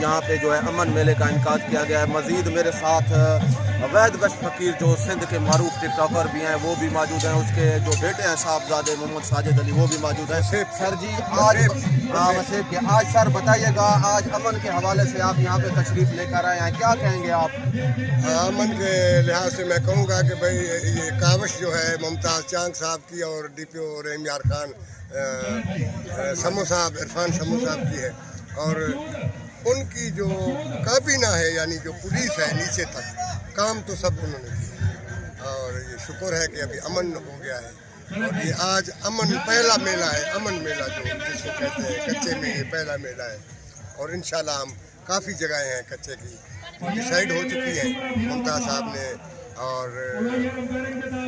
यहाँ पे जो है अमन मेले का इनकाद किया गया है। मज़ीद मेरे साथ वैद गश फ़कीर जो सिंध के मारूफ टिकटॉकर भी हैं वो भी मौजूद हैं, उसके जो बेटे हैं साहबजादे मोहम्मद साजिद अली वो भी मौजूद हैं। सर जी आज सर बताइएगा, आज अमन के हवाले से आप यहाँ पे तशरीफ़ लेकर आए हैं, क्या कहेंगे आप? अमन के लिहाज से मैं कहूँगा कि भाई ये काविश जो है मुमताज़ चांद साहब की और DPO रहीम यार खान समो साहब इरफान समो साहब की है, और उनकी जो काबीना है यानी जो पुलिस है नीचे तक काम तो सब उन्होंने किया, और ये शुक्र है कि अभी अमन हो गया है। और ये आज अमन पहला मेला है, अमन मेला जो जिसको कहते हैं कच्चे में ये पहला मेला है, और इंशाल्लाह हम काफ़ी जगहें हैं कच्चे की डिसाइड हो चुकी है मुमताज़ साहब ने और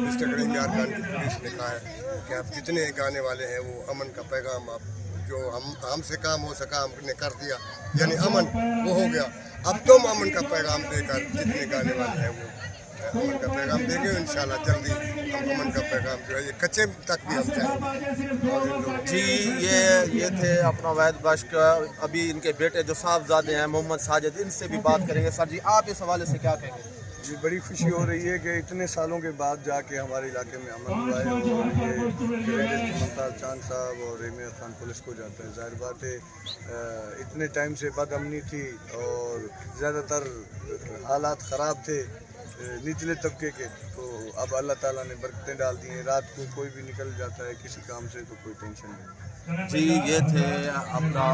मिस्टर रहीम यार खान की पुलिस ने कहा है कि आप जितने गाने वाले हैं वो अमन का पैगाम आप जो हमसे काम हो सका हमने कर दिया, यानी अमन वो हो गया। अब तुम अमन का पैगाम देकर जितने गाने वाले हैं वो अमन का पैगाम देंगे, इंशाल्लाह जल्दी हम अमन का पैगाम जो है ये कच्चे तक भी हम जाएंगे। जी ये थे अपना वैद गश का, अभी इनके बेटे जो साहबजादे हैं मोहम्मद साजिद, इनसे भी बात करेंगे। सर जी आप इस हवाले से क्या कहेंगे? जी बड़ी खुशी हो रही है कि इतने सालों के बाद जाके हमारे इलाके में अमन हुआ है, और ये मुमताज़ चांद साहब और रहीम यार खान पुलिस को जाते हैं। ज़ाहिर बात है इतने टाइम से बदअमनी थी और ज़्यादातर हालात ख़राब थे निचले तबके के, तो अब अल्लाह ताला ने बरकतें डाल दी हैं। रात को कोई भी निकल जाता है किसी काम से तो कोई टेंशन नहीं। जी ये थे अपना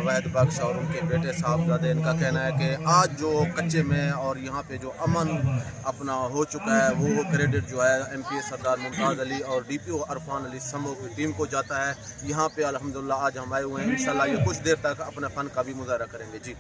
वैद बख्श और उनके बेटे साहबजादे। इनका कहना है कि आज जो कच्चे में और यहाँ पे जो अमन अपना हो चुका है वो क्रेडिट जो है MP सरदार मुमताज़ अली और DPO इरफान अली समो की टीम को जाता है। यहाँ पे अल्हम्दुलिल्लाह आज हम आए हुए हैं, इंशाल्लाह ये कुछ देर तक अपने फ़न का भी मुज़ाहरा करेंगे। जी